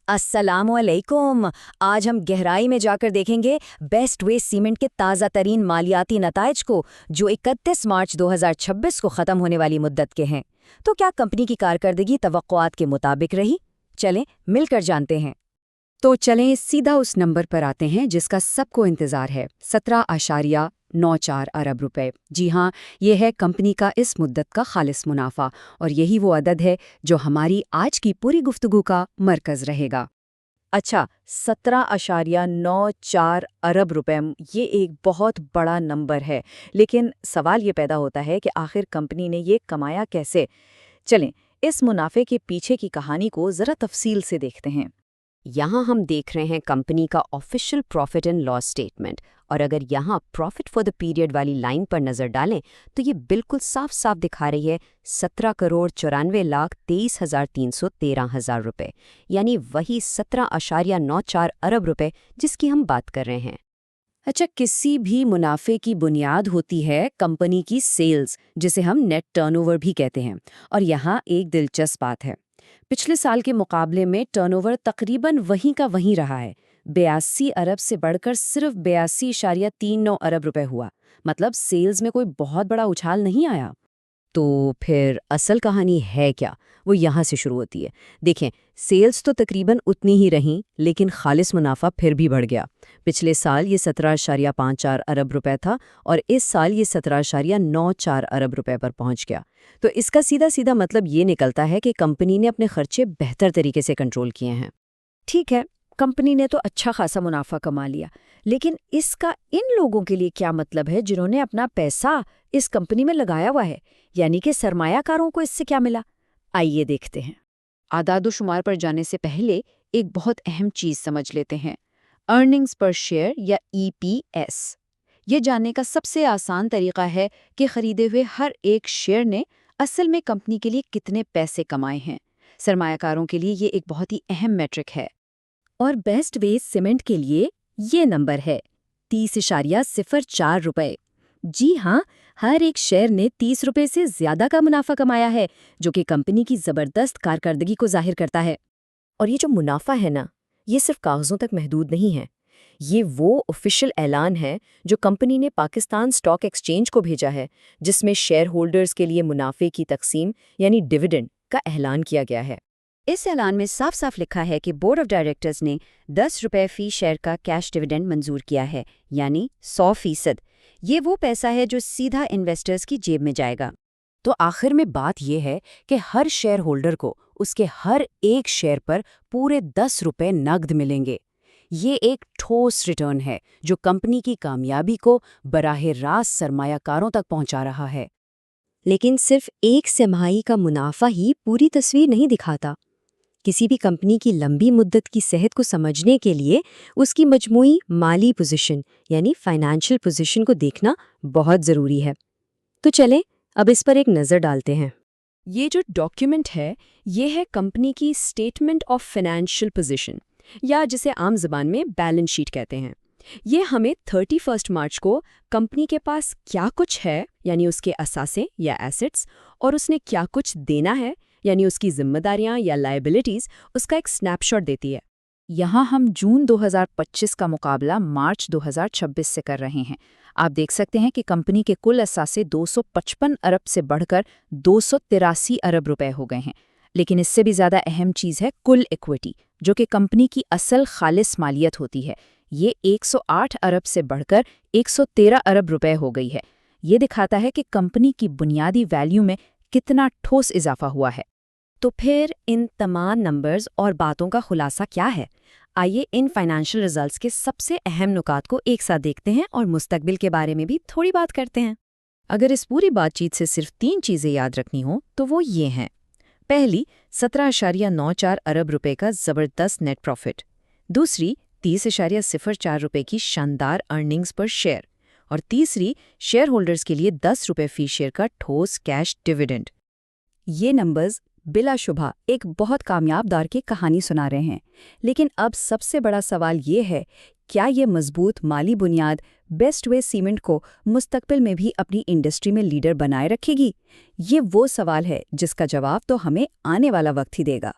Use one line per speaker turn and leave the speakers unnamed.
السلام علیکم۔ آج ہم گہرائی میں جا کر دیکھیں گے بیسٹ وے سیمنٹ کے تازہ ترین مالیاتی نتائج کو، جو 31 مارچ 2026 کو ختم ہونے والی مدت کے ہیں۔ تو کیا کمپنی کی کارکردگی توقعات کے مطابق رہی؟ چلیں مل کر جانتے ہیں۔
تو چلیں سیدھا اس نمبر پر آتے ہیں جس کا سب کو انتظار ہے، 17.94 ارب روپے۔ جی ہاں، یہ ہے کمپنی کا اس مدت کا خالص منافع، اور یہی وہ عدد ہے جو ہماری آج کی پوری گفتگو کا مرکز رہے گا۔
اچھا، 17.94 ارب روپے، یہ ایک بہت بڑا نمبر ہے، لیکن سوال یہ پیدا ہوتا ہے کہ آخر کمپنی نے یہ کمایا کیسے؟ چلیں اس منافع کے پیچھے کی کہانی کو ذرا تفصیل سے دیکھتے ہیں۔
یہاں ہم دیکھ رہے ہیں کمپنی کا official profit and loss statement, اور اگر یہاں پروفٹ فار دا پیریڈ والی لائن پر نظر ڈالیں تو یہ بالکل صاف صاف دکھا رہی ہے 17,94,23,313 روپے، یعنی وہی 17.94 ارب روپے جس کی ہم بات کر رہے ہیں۔ اچھا، کسی بھی منافع کی بنیاد ہوتی ہے کمپنی کی سیلز، جسے ہم نیٹ ٹرن اوور بھی کہتے ہیں، اور یہاں ایک دلچسپ بات ہے، پچھلے سال کے مقابلے میں ٹرن اوور تقریباً وہیں کا وہیں رہا ہے، 82 ارب سے بڑھ کر صرف 82.39 ارب روپے ہوا، مطلب سیلز میں کوئی بہت بڑا اچھال نہیں آیا۔ تو پھر اصل کہانی ہے کیا؟ وہ یہاں سے شروع ہوتی ہے۔ دیکھیں، سیلز تو تقریباً اتنی ہی رہیں، لیکن خالص منافع پھر بھی بڑھ گیا۔ پچھلے سال یہ 17.54 ارب روپے تھا، اور اس سال یہ 17.94 ارب روپے پر پہنچ گیا۔ تو اس کا سیدھا سیدھا مطلب یہ نکلتا ہے کہ کمپنی نے اپنے خرچے بہتر طریقے سے کنٹرول کیے ہیں۔
ٹھیک ہے، کمپنی نے تو اچھا خاصا منافع کما لیا، لیکن اس کا ان لوگوں کے لیے کیا مطلب ہے جنہوں نے اپنا پیسہ اس کمپنی میں لگایا ہوا ہے؟ یعنی کہ سرمایہ کاروں کو اس سے کیا ملا؟ آئیے دیکھتے ہیں۔
اعداد و شمار پر جانے سے پہلے ایک بہت اہم چیز سمجھ لیتے ہیں، ارننگز پر شیئر یا EPS۔ یہ جاننے کا سب سے آسان طریقہ ہے کہ خریدے ہوئے ہر ایک شیئر نے اصل میں کمپنی کے لیے کتنے پیسے کمائے ہیں۔ سرمایہ کاروں کے لیے یہ ایک بہت ہی اہم میٹرک ہے۔
اور بیسٹ وے سیمنٹ کے لیے یہ نمبر ہے 30.04 روپے۔ جی ہاں، ہر ایک شیئر نے 30 روپے سے زیادہ کا منافع کمایا ہے، جو کہ کمپنی کی زبردست کارکردگی کو ظاہر کرتا ہے۔
اور یہ جو منافع ہے نا، یہ صرف کاغذوں تک محدود نہیں ہے، یہ وہ آفیشیل اعلان ہے جو کمپنی نے پاکستان اسٹاک ایکسچینج کو بھیجا ہے، جس میں شیئر ہولڈرز کے لیے منافع کی تقسیم یعنی ڈیویڈنڈ کا اعلان کیا گیا ہے۔
اس اعلان میں صاف صاف لکھا ہے کہ بورڈ آف ڈائریکٹرز نے 10 روپے فی شیئر کا کیش ڈیویڈنڈ منظور کیا ہے، یعنی 100%۔ یہ وہ پیسہ ہے جو سیدھا انویسٹرز کی جیب میں جائے گا۔
تو آخر میں بات یہ ہے کہ ہر شیئر ہولڈر کو اس کے ہر ایک شیئر پر پورے 10 روپے نقد ملیں گے۔ یہ ایک ٹھوس ریٹرن ہے جو کمپنی کی کامیابی کو براہ راست سرمایہ کاروں تک پہنچا رہا ہے۔
لیکن صرف ایک سمائی کا منافع ہی پوری تصویر نہیں دکھاتا۔ کسی بھی کمپنی کی لمبی مدت کی صحت کو سمجھنے کے لیے اس کی مجموعی مالی پوزیشن یعنی فائنانشل پوزیشن کو دیکھنا بہت ضروری ہے۔ تو چلیں اب اس پر ایک نظر ڈالتے ہیں۔
یہ جو ڈاکیومنٹ ہے، یہ ہے کمپنی کی اسٹیٹمنٹ آف فائنینشیل پوزیشن، یا جسے عام زبان میں بیلنس شیٹ کہتے ہیں۔ یہ ہمیں 31 مارچ کو کمپنی کے پاس کیا کچھ ہے، یعنی اس کے اثاثے یا ایسٹس، اور اس نے کیا کچھ دینا ہے، یعنی اس کی ذمہ داریاں یا لائبلٹیز، اس کا ایک سنیپ شاٹ دیتی ہے۔
یہاں ہم جون 2025 کا مقابلہ مارچ 2026 سے کر رہے ہیں۔ آپ دیکھ سکتے ہیں کہ کمپنی کے کل اثاثے 255 ارب سے بڑھ کر 283 ارب روپے ہو گئے ہیں۔ لیکن اس سے بھی زیادہ اہم چیز ہے کل ایکویٹی، جو کہ کمپنی کی اصل خالص مالیت ہوتی ہے۔ یہ 108 ارب سے بڑھ کر 113 ارب روپے ہو گئی ہے۔ یہ دکھاتا ہے کہ کمپنی کی بنیادی ویلیو میں کتنا ٹھوس اضافہ ہوا ہے۔
تو پھر ان تمام نمبرز اور باتوں کا خلاصہ کیا ہے؟ آئیے ان فائنانشل ریزلٹس کے سب سے اہم نکات کو ایک ساتھ دیکھتے ہیں اور مستقبل کے بارے میں بھی تھوڑی بات کرتے ہیں۔
اگر اس پوری بات چیت سے صرف 3 چیزیں یاد رکھنی ہوں تو وہ یہ ہیں۔ پہلی، 17.94 ارب روپے کا زبردست نیٹ پروفٹ۔ دوسری، 30.04 روپے کی شاندار ارننگز پر شیئر۔ اور تیسری، شیئر ہولڈرز کے لیے 10 روپے فی شیئر کا ٹھوس کیش ڈیویڈنڈ۔
یہ نمبرز بلا شبہ ایک بہت کامیاب دور کی کہانی سنا رہے ہیں، لیکن اب سب سے بڑا سوال یہ ہے، کیا یہ مضبوط مالی بنیاد بیسٹ وے سیمنٹ کو مستقبل میں بھی اپنی انڈسٹری میں لیڈر بنائے رکھے گی؟ یہ وہ سوال ہے جس کا جواب تو ہمیں آنے والا وقت ہی دے گا۔